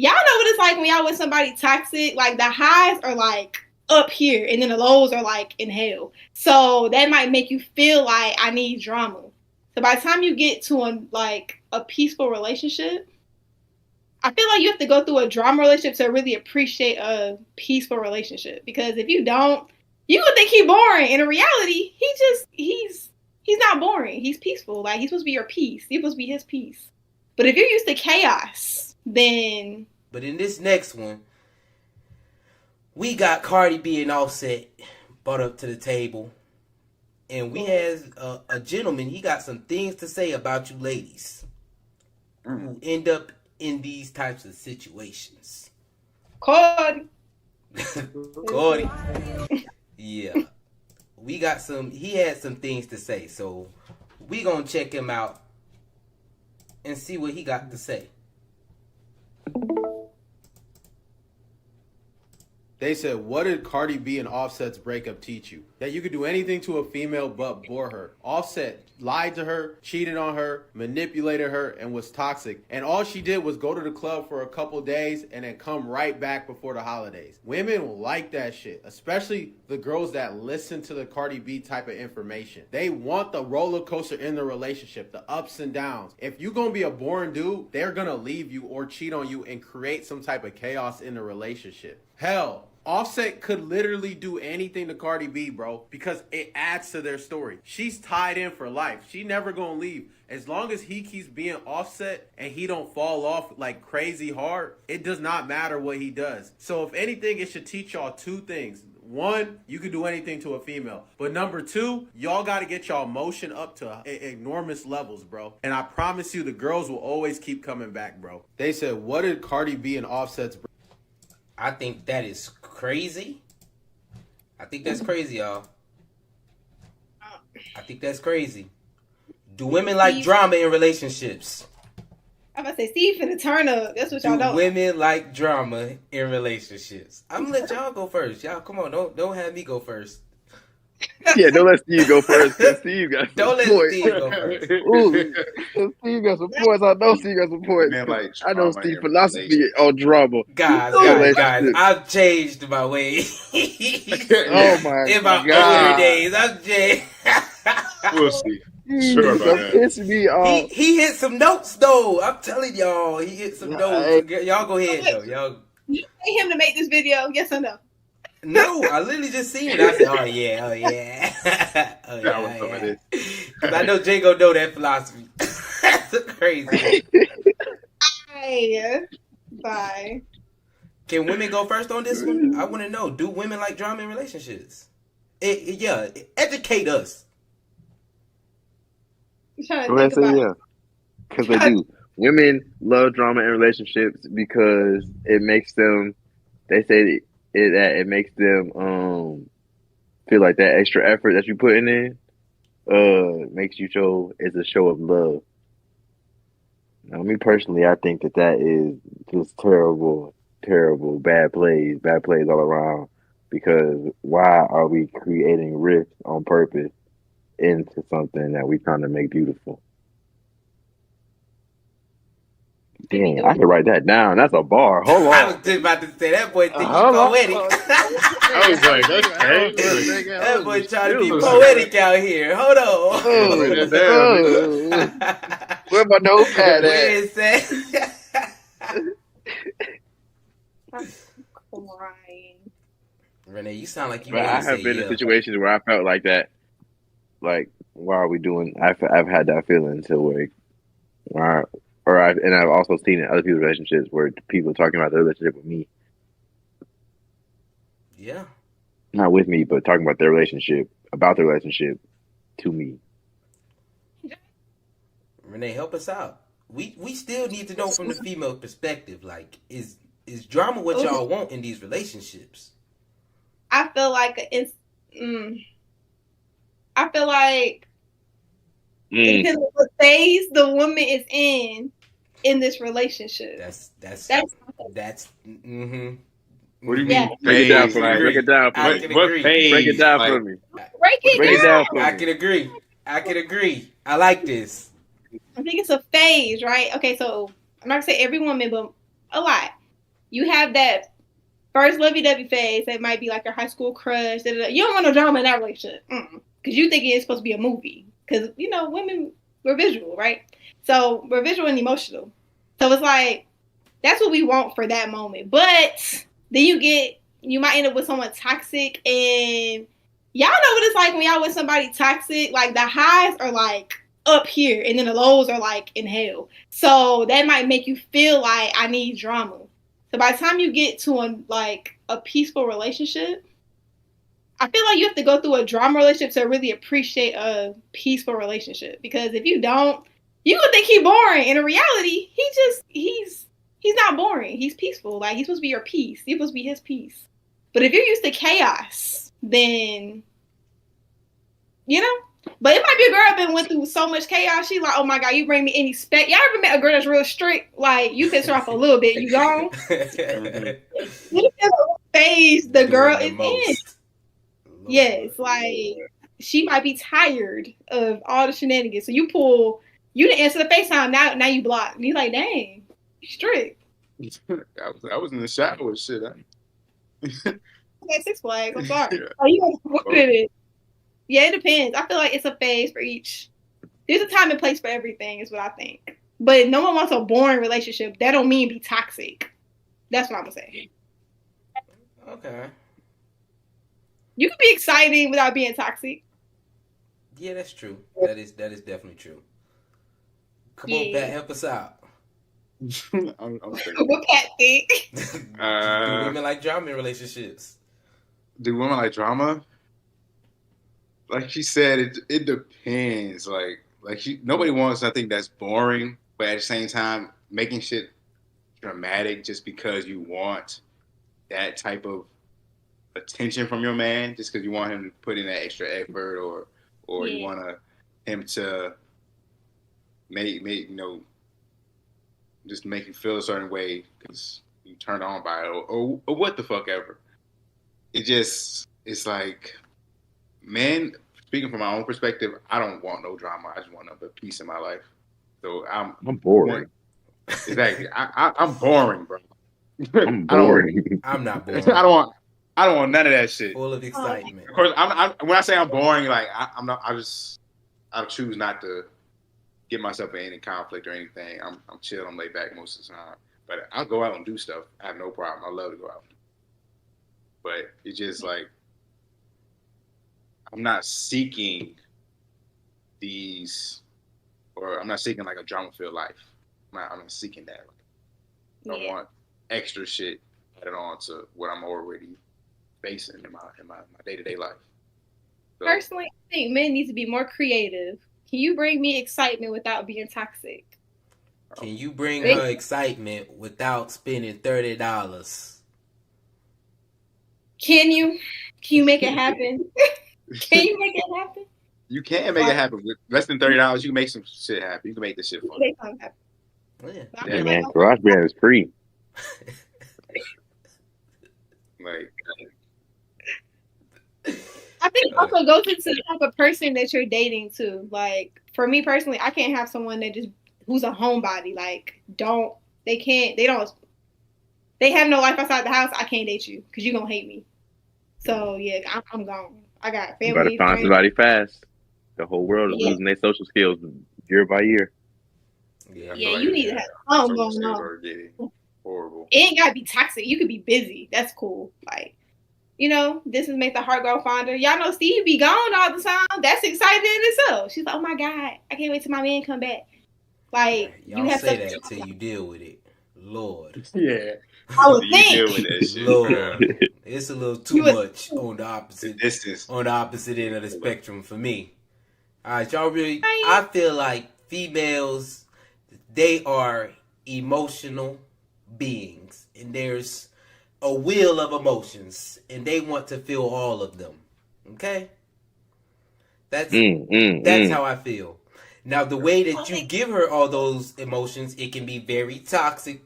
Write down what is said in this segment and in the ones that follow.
y'all know what it's like when y'all with somebody toxic. Like the highs are like up here, and then the lows are like in hell. So that might make you feel like I need drama. So by the time you get to a peaceful relationship, I feel like you have to go through a drama relationship to really appreciate a peaceful relationship. Because if you don't, you would think he's boring. In reality, he's not boring. He's peaceful. Like he's supposed to be your peace. He's supposed to be his peace. But if you're used to chaos, then. But in this next one, we got Cardi B and Offset brought up to the table, and we has a gentleman. He got some things to say about you ladies who end up in these types of situations. Cardi. Cardi. Yeah. He had some things to say, so we gonna check him out and see what he got to say. They said, what did Cardi B and Offset's breakup teach you? That you could do anything to a female but bore her. Offset lied to her, cheated on her, manipulated her, and was toxic. And all she did was go to the club for a couple days and then come right back before the holidays. Women will like that shit, especially the girls that listen to the Cardi B type of information. They want the roller coaster in the relationship, the ups and downs. If you're gonna be a boring dude, they're gonna leave you or cheat on you and create some type of chaos in the relationship. Hell, Offset could literally do anything to Cardi B, bro, because it adds to their story. She's tied in for life. She never gonna leave. As long as he keeps being Offset and he don't fall off like crazy hard, it does not matter what he does. So if anything, it should teach y'all two things. One, you can do anything to a female. But number two, y'all got to get y'all emotion up to enormous levels, bro. And I promise you, the girls will always keep coming back, bro. They said, what did Cardi B and Offset's... I think that is crazy. I think that's crazy, y'all. I think that's crazy. Do women like drama in relationships? I'm about to say, Steve finna turn up. That's what y'all Do don't. women like drama in relationships? I'm gonna let y'all go first. Y'all, come on, don't have me go first. Yeah, don't let Steve go first. Cause Steve got some Don't let points. Steve go first. Ooh, Steve got some points. I know Steve got some points. I know Steve's philosophy on drama. Guys, I've changed my ways. Oh my in my God. older days, I've changed. We'll see. Sure about that. Pissing me off. He hit some notes though. I'm telling y'all, he hit some notes. Y'all go ahead though. Y'all. You pay him to make this video? Yes or no? No, I literally just seen it. I said, oh yeah. Because I know Jay gonna know that philosophy. That's crazy. Bye. Can women go first on this one? I want to know. Do women like drama in relationships? Educate us. I'm gonna say yeah, because they do. Women love drama in relationships because it makes them. They say that it makes them feel like that extra effort that you putting in makes you show is a show of love. Now, me personally, I think that is just terrible, bad plays all around. Because why are we creating rifts on purpose into something that we're trying to make beautiful? Dang, I can write that down. That's a bar. Hold on. I was just about to say that boy think he's poetic. I was like, okay. That boy trying to be poetic out here. Hold on. Where my notepad at? I'm crying. Renee, you sound like you. I have been in situations where I felt like that. Like, why are we doing? I've had that feeling to where, and I've also seen in other people's relationships where people are talking about their relationship with me. Yeah. Not with me, but talking about their relationship to me. Renee, help us out. We still need to know from the female perspective. Like, is drama what y'all want in these relationships? I feel like it's. I feel like because of the phase the woman is in this relationship. That's. Mm-hmm. What do you Yeah. mean? Break it down for me. Break it down for me. What phase? Break it down for me. Break it down. For me. I can agree. I like this. I think it's a phase, right? Okay, so I'm not gonna say every woman, but a lot. you have that first lovey-dovey phase that might be like your high school crush. Da, da, da. You don't want no drama in that relationship. Because you think it's supposed to be a movie. Because, you know, women, we're visual, right? So we're visual and emotional. So it's like, that's what we want for that moment. But then you might end up with someone toxic, and y'all know what it's like when y'all with somebody toxic. Like, the highs are like up here, and then the lows are like in hell. So that might make you feel like I need drama. So by the time you get to a peaceful relationship, I feel like you have to go through a drama relationship to really appreciate a peaceful relationship. Because if you don't, you would think he's boring. And in reality, he's not boring. He's peaceful. Like, he's supposed to be your peace. You're supposed to be his peace. But if you're used to chaos, then, you know. But it might be a girl that went through so much chaos. She's like, oh my God, you bring me any spec. Y'all ever met a girl that's real strict? Like, you piss her off a little bit, you gone. You just phase the girl is in. Yes, like, she might be tired of all the shenanigans. So you didn't answer the FaceTime, now you block. And you're like, dang, you strict. I was in the shower with shit. Okay, Six Flags, I'm sorry. Yeah. Oh, you what is it? Yeah, it depends. I feel like it's a phase for each. There's a time and place for everything, is what I think. But no one wants a boring relationship. That don't mean be toxic. That's what I'm gonna say. Okay. You can be exciting without being toxic. Yeah, that's true. That is definitely true. Come on, Pat, help us out. What Pat think? Do women like drama in relationships? Do women like drama? Like she said, it depends. Nobody wants nothing that's boring, but at the same time making shit dramatic just because you want that type of attention from your man, just because you want him to put in that extra effort, or you want him to make just make you feel a certain way because you turned on by it, or what the fuck ever. It's like, man, speaking from my own perspective, I don't want no drama. I just want a peace in my life. So I'm boring. Exactly. I'm boring, bro. I'm boring. I'm not boring. I don't want none of that shit. Full of excitement. Of course, when I say I'm boring, like I'm not. I choose not to get myself in any conflict or anything. I'm chill. I'm laid back most of the time. But I'll go out and do stuff. I have no problem. I love to go out. But it's just like, I'm not seeking I'm not seeking like a drama-filled life. I'm not seeking that. I want extra shit added on to what I'm already facing in my day-to-day life. So, personally, I think men need to be more creative. Can you bring me excitement without being toxic? Can you bring her excitement without spending $30? Can you make it happen? Can you make it happen? You can make it happen with less than $30. You can make some shit happen. You can make this shit fun. Make something happen. Yeah, man, GarageBand is free. Like, I think it also goes into the type of person that you're dating too. Like, for me personally, I can't have someone that who's a homebody. Like, they have no life outside the house. I can't date you because you're gonna hate me. So yeah, I'm gone. I got family. You better find somebody fast. The whole world is losing their social skills year by year. Yeah, you need to have something going on. Horrible. It ain't gotta be toxic. You could be busy. That's cool. Like, this is make the heart grow fonder. Y'all know Stevie be gone all the time. That's exciting in itself. She's like, oh my God, I can't wait till my man come back. Like, y'all you have say that till you deal with it. Lord. Yeah. I would think. Deal with that shit. Lord. It's a little too much on the opposite distance. On the opposite end of the spectrum for me. Alright, y'all really I feel like females, they are emotional beings. And there's a wheel of emotions. And they want to feel all of them. Okay? That's how I feel. Now, the way that you give her all those emotions, it can be very toxic.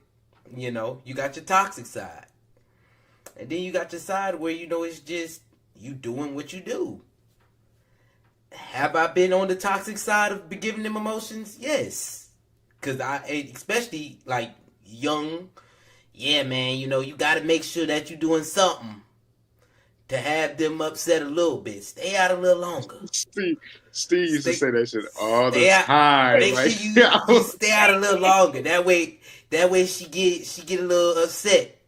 You got your toxic side. And then you got your side where, it's just you doing what you do. Have I been on the toxic side of giving them emotions? Yes. Because especially like young yeah, man, you know, you got to make sure that you're doing something to have them upset a little bit. Stay out a little longer. Steve used to say that shit all the stay out, time. make like, sure you stay out a little longer. That way she get a little upset.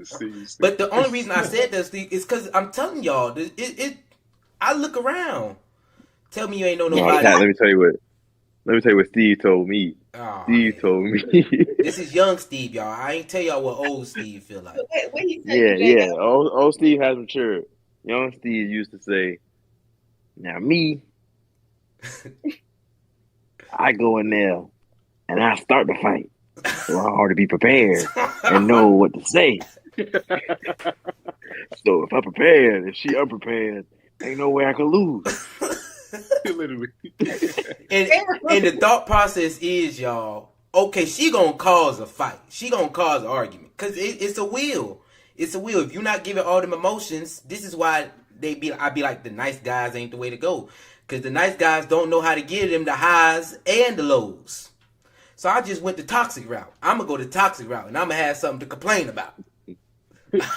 Steve. But the only reason I said that, Steve, is because I'm telling y'all, I look around. Tell me you ain't know nobody. No, let me tell you what Steve told me. Oh, Steve told me. This is young Steve, y'all. I ain't tell y'all what old Steve feel like. What he said, Yeah. Old Steve has matured. Young Steve used to say, "Now me, I go in there and I start the fight, so I ought to be prepared and know what to say. So if I'm prepared, if she unprepared, ain't no way I can lose." Literally. and the thought process is, y'all, okay, she gonna cause a fight. She gonna cause an argument. Because it's a will. It's a will. If you're not giving all them emotions, this is why I be like, the nice guys ain't the way to go. Because the nice guys don't know how to give them the highs and the lows. So I just went the toxic route. I'm going to go the toxic route, and I'm going to have something to complain about.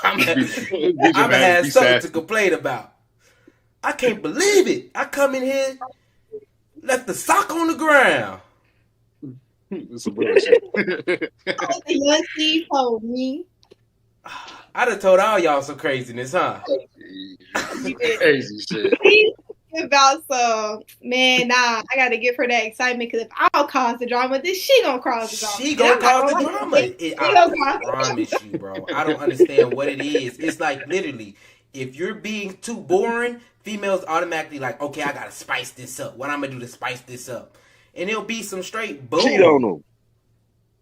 I'm going to have something to complain about. I can't believe it. I come in here, left the sock on the ground. It's some bullshit. The young Steve told me. I done told all y'all some craziness, huh? Crazy shit. About some, man, nah, I gotta give her that excitement, because if I'll cause the drama, then she gonna cause the drama. She gonna cause the drama. I promise you, bro. I don't understand what it is. It's like, literally, if you're being too boring, females automatically like, okay, I gotta spice this up. What I'm gonna do to spice this up? And it'll be some straight boom. Cheat on them.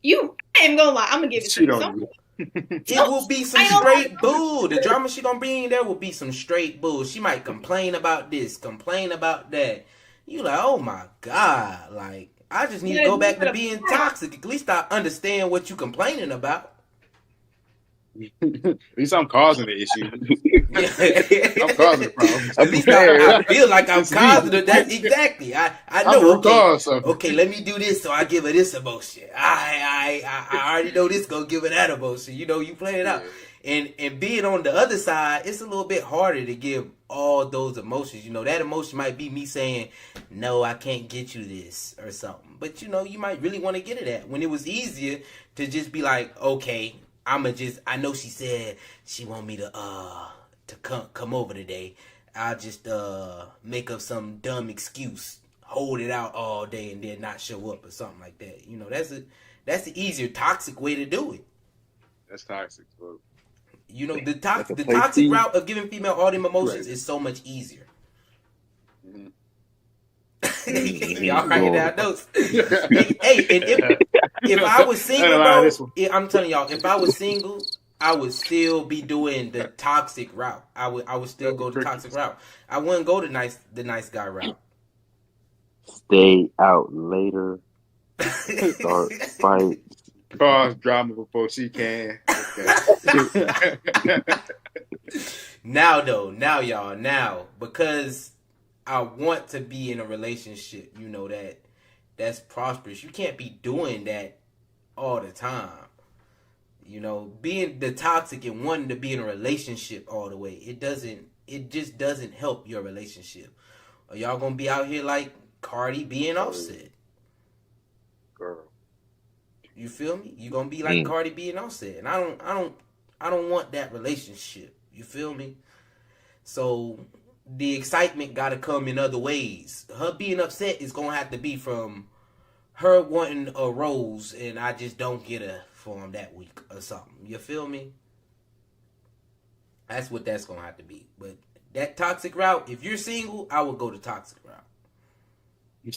I ain't gonna lie, I'm gonna give it to you. It will be some straight bull. The drama she gonna bring in there will be some straight bull. She might complain about this, complain about that. You like, oh my God. Like, I just need to go back to being toxic. At least I understand what you complaining about. At least I'm causing the issue. I'm causing the problem. At least I feel like I'm causing it. That's exactly. I know. Okay, let me do this, so I give her this emotion. I already know this gonna give her that emotion. You know, you play it out. And being on the other side, it's a little bit harder to give all those emotions. You know, that emotion might be me saying, no, I can't get you this or something. But, you know, you might really want to get it at. When it was easier to just be like, okay, I know she said she want me to come over today. I'll just make up some dumb excuse, hold it out all day, and then not show up or something like that. You know, that's the easier toxic way to do it. That's toxic, bro. You know, the toxic route of giving female all them emotions is so much easier. Mm-hmm. Y'all writing down notes. Hey, and if I was single, bro, I'm telling y'all, if I was single, I would still be doing the toxic route. I would still go the toxic route. I wouldn't go the nice guy route. Stay out later. Start fights. Cause drama before she can. Okay. Now, because I want to be in a relationship, you know, that's prosperous. You can't be doing that all the time. You know, being the toxic and wanting to be in a relationship all the way, it just doesn't help your relationship. Or y'all gonna be out here like Cardi being Offset. Girl. You feel me? You gonna be like Cardi being Offset. And I don't want that relationship. You feel me? So the excitement gotta come in other ways. Her being upset is gonna have to be from her wanting a rose and I just don't get a for him that week or something. You feel me? That's what that's gonna have to be. But that toxic route, if you're single, I would go the toxic route.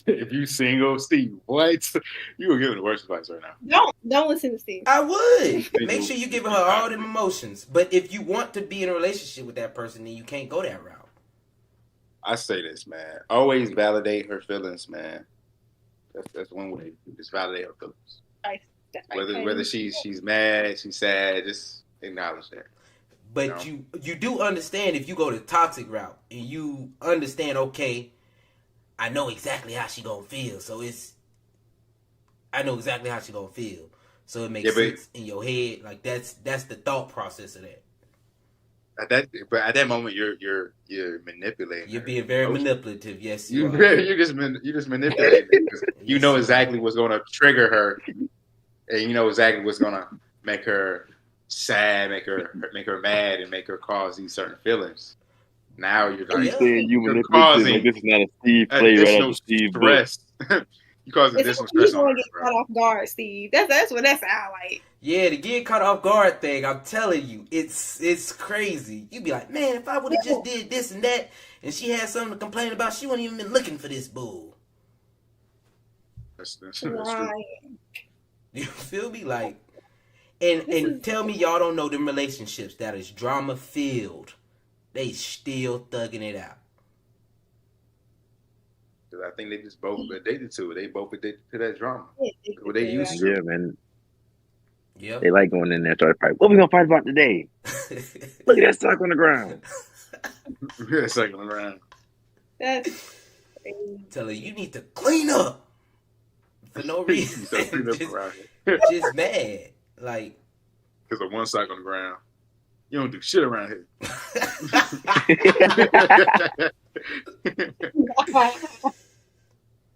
If you single, Steve, what? You were giving the worst advice right now. Don't listen to Steve. I would. Make sure you're giving her all them emotions. But if you want to be in a relationship with that person, then you can't go that route. I say this, man. Always validate her feelings, man. That's one way. Just validate her feelings. Whether she's mad, she's sad, just acknowledge that. But you do understand if you go the toxic route and you understand, okay, I know exactly how she gonna feel. So I know exactly how she gonna feel. so it makes sense in your head. Like that's the thought process of that. But at that moment, you're manipulating. You're being very manipulative. Yes, you are. You're just manipulating because you know exactly what's going to trigger her, and you know exactly what's going to make her sad, make her mad, and make her cause these certain feelings. Now you're like, saying you you're manipulative. causing Like this is not a Steve play right after Steve stress. You causing additional stress You're on gonna her, get caught off guard, Steve. That's what that sound like. Yeah, the get caught off guard thing, I'm telling you, it's crazy. You be like, man, if I would have just did this and that, and she had something to complain about, she wouldn't even been looking for this bull. That's Right. true. You feel me? Like, and tell me y'all don't know them relationships that is drama filled. They still thugging it out. I think they just both addicted to it. They both addicted to that drama. What they used Yeah, to. man. Yep. They like going in there and trying to fight. What we gonna fight about today? Look at that sock on the ground. Yeah, second around. That's crazy. Tell her you need to clean up for no reason. Just mad. Like, because of one sock on the ground. You don't do shit around here.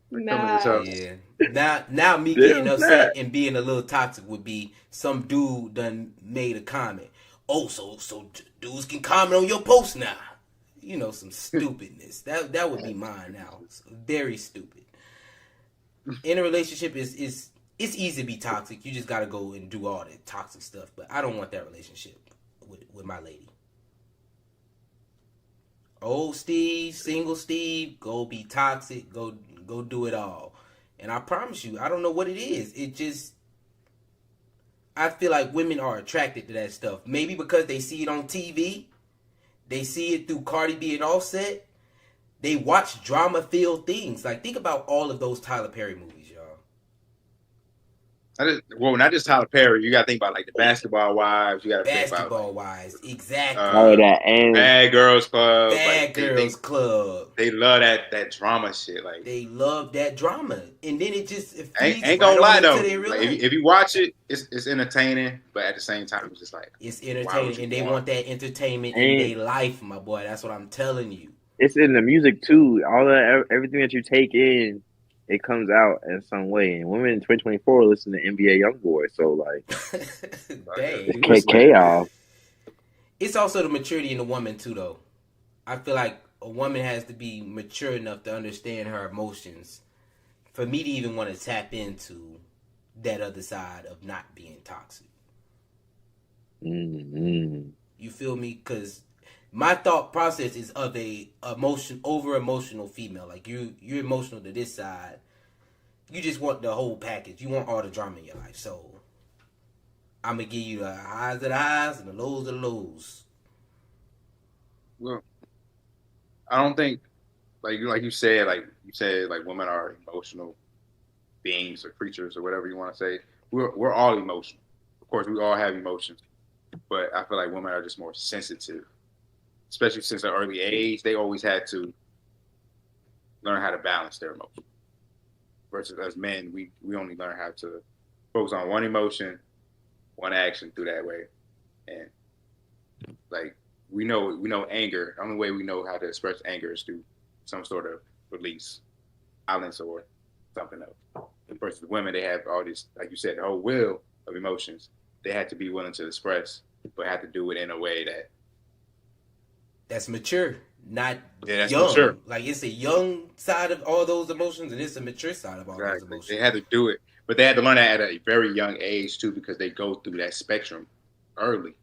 Nah. Yeah. Now me getting upset and being a little toxic would be some dude done made a comment. Oh, so dudes can comment on your post now. You know, some stupidness. That would be mine now. It's very stupid. In a relationship it's easy to be toxic. You just gotta go and do all the toxic stuff. But I don't want that relationship with my lady. Old Steve, single Steve, go be toxic, go do it all. And I promise you, I don't know what it is. It just, I feel like women are attracted to that stuff. Maybe because they see it on TV, they see it through Cardi B and Offset. They watch drama-filled things. Like, think about all of those Tyler Perry movies, y'all. Not just Tyler Perry. You got to think about like the Basketball Wives. You got to think about Basketball Wives, exactly. That and Bad Girls Club. Bad Girls Club. They love that drama shit. Like they love that drama, and then it just ain't gonna lie though. Like, if you watch it, it's entertaining, but at the same time, it's just like it's entertaining, and they want that entertainment in their life, my boy. That's what I'm telling you. It's in the music too. All that, everything that you take in, it comes out in some way. And women in 2024 listen to NBA YoungBoy, so like, dang, chaos. It's also the maturity in the woman too, though. I feel like a woman has to be mature enough to understand her emotions for me to even want to tap into that other side of not being toxic. Mm-hmm. You feel me? Because my thought process is of a over emotional female. Like you're emotional to this side. You just want the whole package. You want all the drama in your life. So I'm gonna give you the highs of the highs and the lows of the lows. Well, I don't think like you said women are emotional beings or creatures or whatever you want to say. We're all emotional. Of course, we all have emotions, but I feel like women are just more sensitive. Especially since an early age, they always had to learn how to balance their emotions. Versus as men, we only learn how to focus on one emotion, one action through that way. And like we know anger. The only way we know how to express anger is through some sort of release, violence or something else. Versus women, they have all this, like you said, the whole wheel of emotions. They have to be willing to express, but have to do it in a way that's mature, not that's young. Mature. Like it's a young side of all those emotions, and it's a mature side of all those emotions. They had to do it, but they had to learn that at a very young age too, because they go through that spectrum early.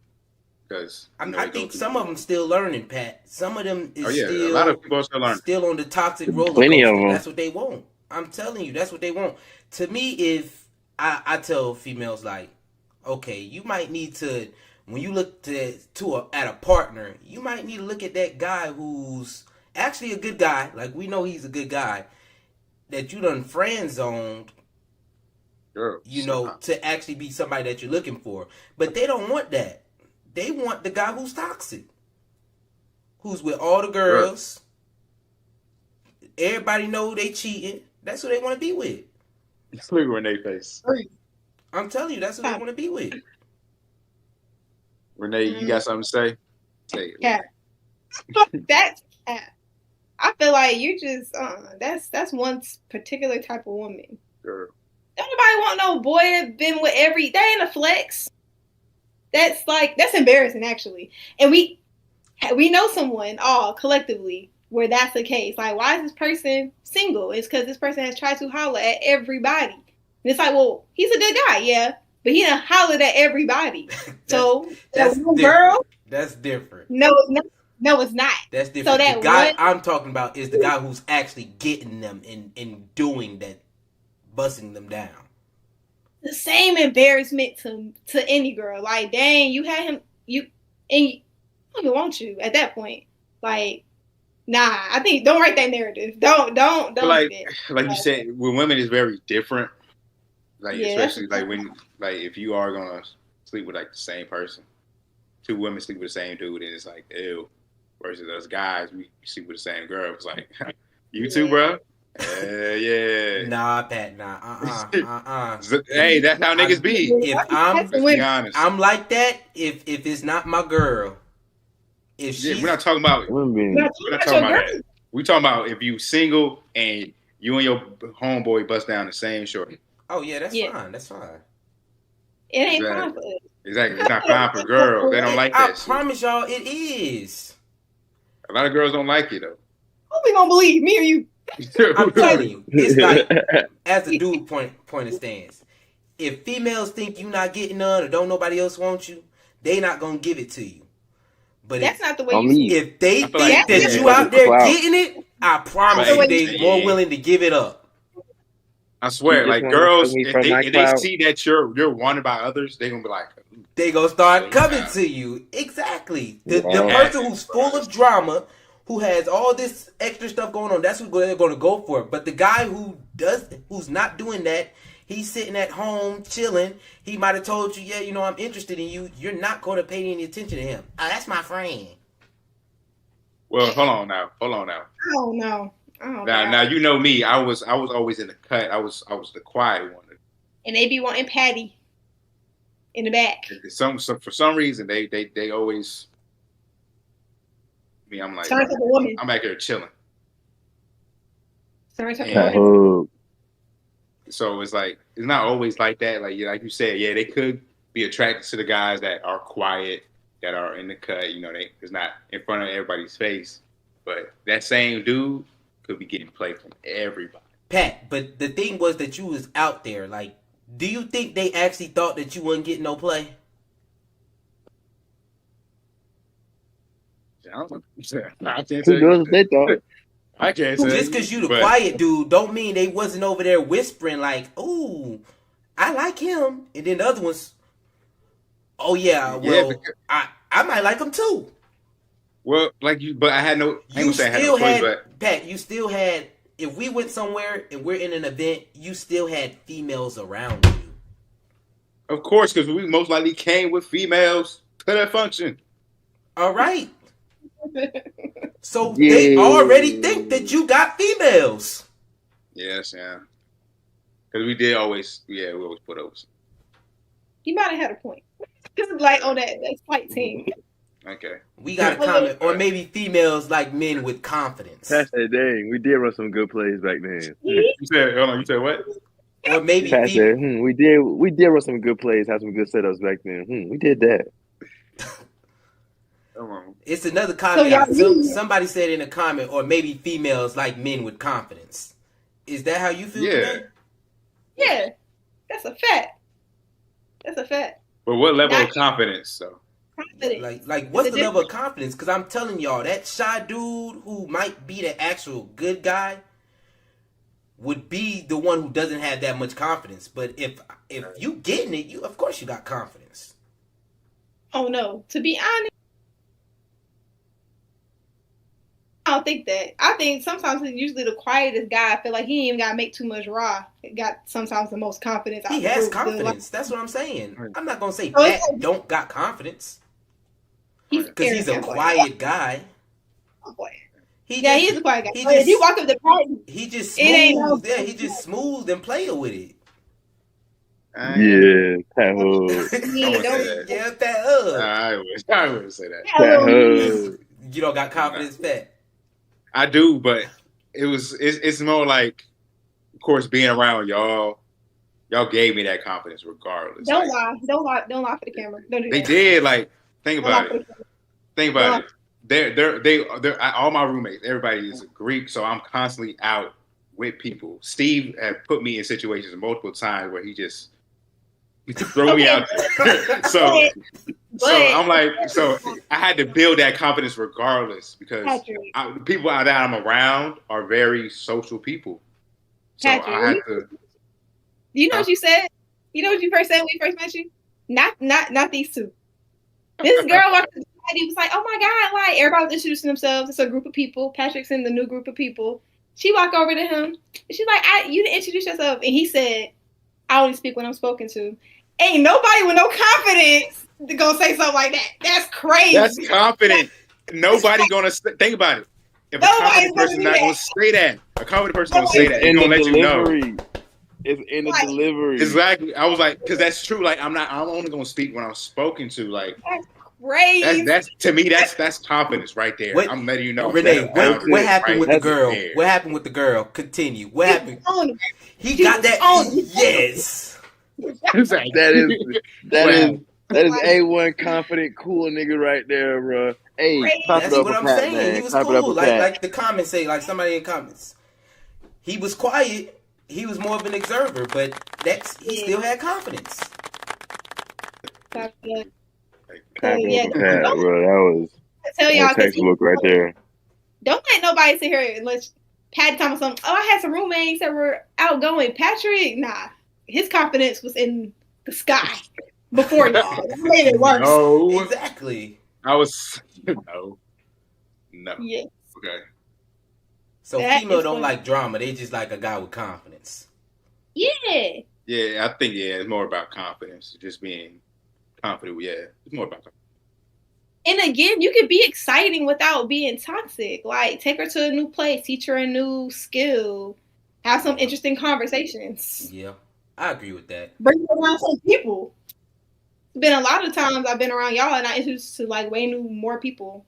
Because I think some of them still learning, Pat. Some of them is a still lot of people are still learning. Still on the toxic roller Plenty coaster. of them. That's what they want. I'm telling you, that's what they want. To me, if I tell females like, okay, you might need to. When you look at a partner, you might need to look at that guy who's actually a good guy. Like we know he's a good guy that you done friend zoned. To actually be somebody that you're looking for. But they don't want that. They want the guy who's toxic, who's with all the girls. Everybody know they cheating. That's who they want to be with. Look at Renee's face. I'm telling you, that's what they want to be with. Renee, you got something to say? Say it. Yeah. That's cat. I feel like you just that's one particular type of woman. Girl. Don't nobody want no boy that been with every. That ain't a flex. That's embarrassing actually. And we know someone all collectively where that's the case. Like, why is this person single? It's because this person has tried to holler at everybody. And it's like, well, he's a good guy, yeah, but he done hollered at everybody. So that's that girl. That's different. No, it's not. No, it's not. That's different. So that the guy I'm talking about is the guy who's actually getting them and doing that, busting them down. The same embarrassment to any girl. Like, dang, you had him, and I don't even want you at that point. Like, nah, I think don't write that narrative. Don't Like, do that. like you said, with women it's very different. Like, Yeah, especially like when, like, if you are gonna sleep with like the same person, two women sleep with the same dude, and it's like, ew. Versus us guys, we sleep with the same girl. It's like, you too, bro. Yeah. Nah, Pat. Nah. Hey, that's how niggas be. If Let's be honest. I'm like that. If it's not my girl, if she, we're not talking about. Women. We're not talking about that. We talking about if you single and you and your homeboy bust down the same shorty. Oh yeah, that's fine. That's fine. It ain't fine for us. Exactly, it's not fine for girls. They don't like that. I promise y'all, it is. A lot of girls don't like it though. Who we gonna believe, me or you? I'm telling you, it's like as a dude point of stance. If females think you not getting none or don't nobody else want you, they not gonna give it to you. But that's not the way you. If they think like that you out there getting it, I promise you they more willing to give it up. I swear, like girls, if they see that you're wanted by others, they gonna be like, they gonna start coming to you. Exactly. The person who's full of drama, who has all this extra stuff going on, that's who they're gonna go for. But the guy who's not doing that, he's sitting at home chilling. He might have told you, yeah, you know, I'm interested in you. You're not gonna pay any attention to him. Oh, that's my friend. Well, hold on now. I don't know. Now you know me. I was always in the cut. I was the quiet one. And they be wanting Patty in the back. For some reason they always. I mean, I'm like, I'm back here chilling. So it's like it's not always like that. Like you said, yeah, they could be attracted to the guys that are quiet, that are in the cut. You know, it's not in front of everybody's face. But that same dude could be getting play from everybody. Pat, but the thing was that you was out there. Like, do you think they actually thought that you wouldn't get no play? I can't say. They thought. I can't say. Just because you the quiet dude don't mean they wasn't over there whispering like, ooh, I like him. And then the other ones, oh yeah, well, I might like him too. Well, like you, but I had no. I ain't gonna say I had no choice, but Pat, you still had. If we went somewhere and we're in an event, you still had females around you. Of course, because we most likely came with females to that function. All right. So they already think that you got females. Yes, yeah. Because we always put over. You might have had a point. Because like on that flight team. Okay. We got a comment, or maybe females like men with confidence. That's that dang. We did run some good plays back then. You said what? Or maybe we did run some good plays, have some good setups back then. We did that. It's another comment. Somebody said in a comment, or maybe females like men with confidence. Is that how you feel? Yeah. Yeah, that's a fact. But what level of confidence, though? Like what's the level of confidence? Because I'm telling y'all, that shy dude who might be the actual good guy would be the one who doesn't have that much confidence. But if you getting it, of course you got confidence. Oh no, to be honest, I don't think that. I think sometimes it's usually the quietest guy. I feel like he ain't even gotta make too much raw. It got sometimes the most confidence. He has confidence. That's what I'm saying. I'm not gonna say Pat don't got confidence. Because he's a quiet guy. He is a quiet guy. If you walk up the party, he just smooth. He just smooth and play with it. Yeah, Pat Hood. I Yeah, wouldn't say don't. that. Yeah, Pat Hood. I wouldn't say that. Have a Pat little mean. Hood. You don't got confidence, Pat. I do, but it's more like, of course, being around y'all gave me that confidence regardless. Don't Like, lie. Don't lie. Don't lie for the camera. Don't do they that. did. Like, think Don't lie about for it. the camera. Think about it. They're all my roommates. Everybody is a Greek, so I'm constantly out with people. Steve had put me in situations multiple times where he just throw me out there. so I'm like, so I had to build that confidence regardless because Patrick, the people that I'm around are very social people. So I Patrick, had to. you know what you said? You know what you first said when we first met you? Not these two. This girl walked to the side, he was like, oh my God, like everybody was introducing themselves. It's a group of people. Patrick's in the new group of people. She walked over to him. And she's like, you didn't introduce yourself. And he said, I only speak when I'm spoken to. Ain't nobody with no confidence to go say something like that. That's crazy. That's confident. Nobody gonna think about it. If a confident person not gonna say that, a confident person gonna say that. It's gonna let you know. It's in the delivery. Exactly. I was like, because that's true. Like, I'm only gonna speak when I'm spoken to. Like, that's crazy. That's to me. That's confidence right there. I'm letting you know. Renee, what happened with the girl? There. What happened with the girl? Continue. What happened? He She got that. Yes. Exactly. That is A1 confident, cool nigga right there, bro. Hey, clap it That's up what for I'm Pat, saying. man. He was Clap it up cool. for Pat. Like the comments say, like somebody in comments. He was quiet. He was more of an observer, but he still had confidence. Clap it up for Pat, bro. That was a textbook right there. Don't let nobody sit here and let Pat tell me something. Oh, I had some roommates that were outgoing. Patrick, nah. His confidence was in the sky before y'all. That made it worse. No. Exactly. I was no. Yes. Okay. So female don't like drama. They just like a guy with confidence. Yeah. Yeah, I think it's more about confidence. Just being confident. Yeah, it's more about confidence. And again, you can be exciting without being toxic. Like, take her to a new place, teach her a new skill, have some interesting conversations. Yeah, I agree with that. Bring her around some people. It's been a lot of times I've been around y'all and I introduced to like way more people.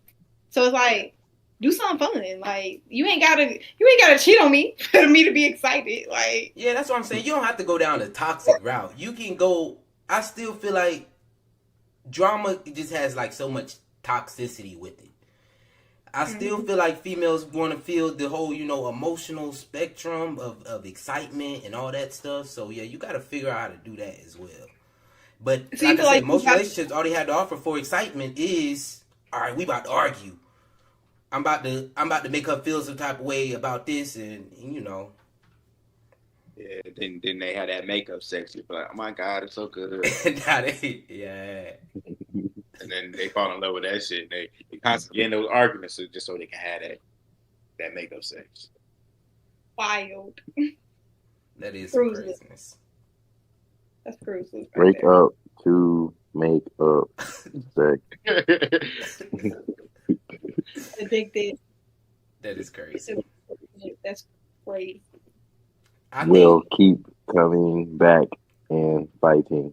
So it's like, do something fun. Like, you ain't gotta cheat on me for me to be excited. Like, yeah, that's what I'm saying. You don't have to go down the toxic route. You can go. I still feel like drama just has like so much toxicity with it. I still feel like females want to feel the whole, emotional spectrum of excitement and all that stuff. So yeah, you got to figure out how to do that as well. But so like I said, most relationships, all they have to offer for excitement is, all right, we about to argue. I'm about to make her feel some type of way about this, and Yeah, then they had that makeup sex. You're like, oh my God, it's so good. Yeah. And then they fall in love with that shit. They constantly get in those arguments just so they can have that makeup sex. Wild. That is some craziness. That's crazy. Break up to make up sex. Addicted. That is crazy. That's crazy. We'll keep coming back and fighting.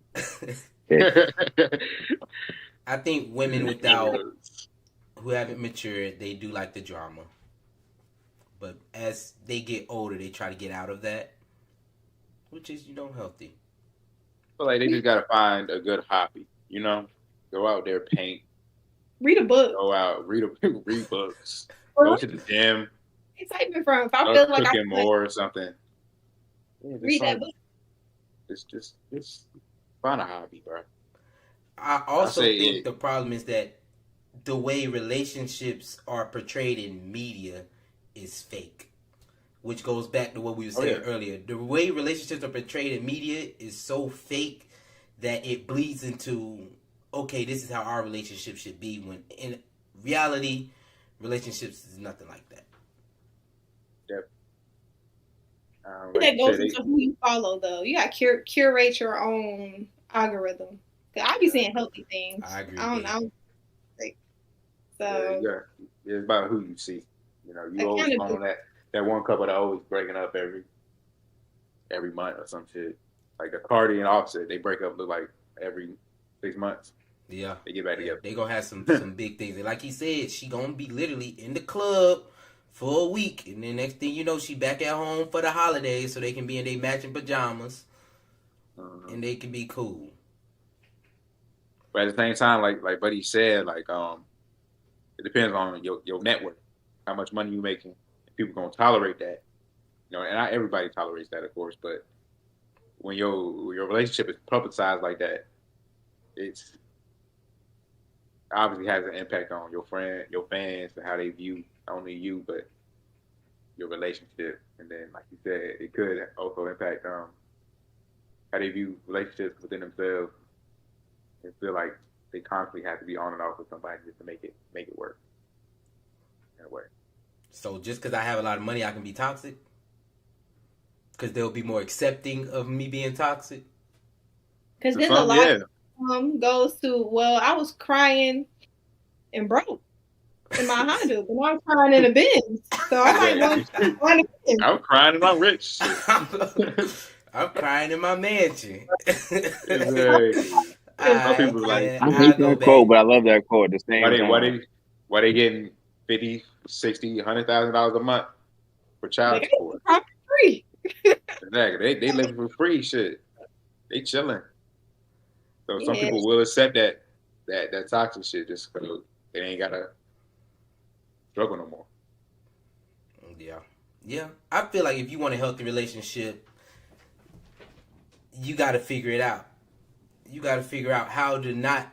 I think women who haven't matured, they do like the drama. But as they get older, they try to get out of that, which is, healthy. I feel like they just gotta find a good hobby, Go out there, paint. Read a book. Go out, read books. Go to the gym. Excitement from. If I feel like cooking more or something. Yeah, read that book. Just find a hobby, bro. I also think the problem is that the way relationships are portrayed in media is fake, which goes back to what we were saying earlier. The way relationships are portrayed in media is so fake that it bleeds into, okay, this is how our relationship should be, when in reality, relationships is nothing like that. Yep. That goes into who you follow, though. You got to curate your own algorithm. I be saying healthy things. I agree. I don't know. So yeah, it's about who you see. You always follow that one couple that always breaking up every month or some shit. Like the Cardi and Offset, they break up look like every 6 months. Yeah, they get back together. They gonna have some big things, and like he said, she gonna be literally in the club for a week, and then next thing you know, she back at home for the holidays, so they can be in their matching pajamas, and they can be cool. But at the same time, like Buddy said, like it depends on your network, how much money you making. If people gonna tolerate that, you know, and not everybody tolerates that, of course. But when your relationship is publicized like that, it's obviously has an impact on your fans, and how they view not only you but your relationship. And then, like you said, it could also impact how they view relationships within themselves and feel like they constantly have to be on and off with somebody just to make it work in a way. So just because I have a lot of money, I can be toxic? Because they'll be more accepting of me being toxic? Because then a lot goes to, well, I was crying and broke in my Honda, but now I'm crying in a Benz. So I might want to I'm crying and I'm rich. I'm crying in my mansion. Some people like, I hate that quote, but I love that quote at the same time. Why they getting $50,000, $60,000, $100,000 a month for child support? Free. Exactly. They living for free shit. They chilling. So some people will accept that toxic shit just because they ain't gotta struggle no more. Yeah. I feel like if you want a healthy relationship, you got to figure it out. You got to figure out how to not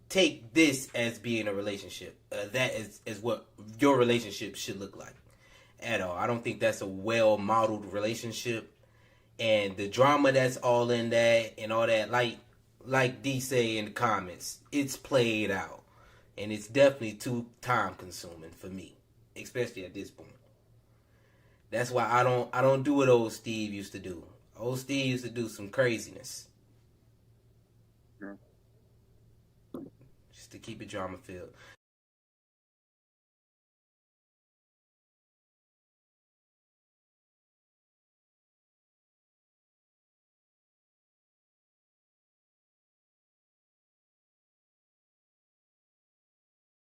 take this as being a relationship. That is what your relationship should look like at all. I don't think that's a well-modeled relationship. And the drama that's all in that and all that, like D say in the comments, it's played out. And it's definitely too time-consuming for me, especially at this point. That's why I don't do what old Steve used to do. Old Steve used to do some craziness. Just to keep it drama-filled.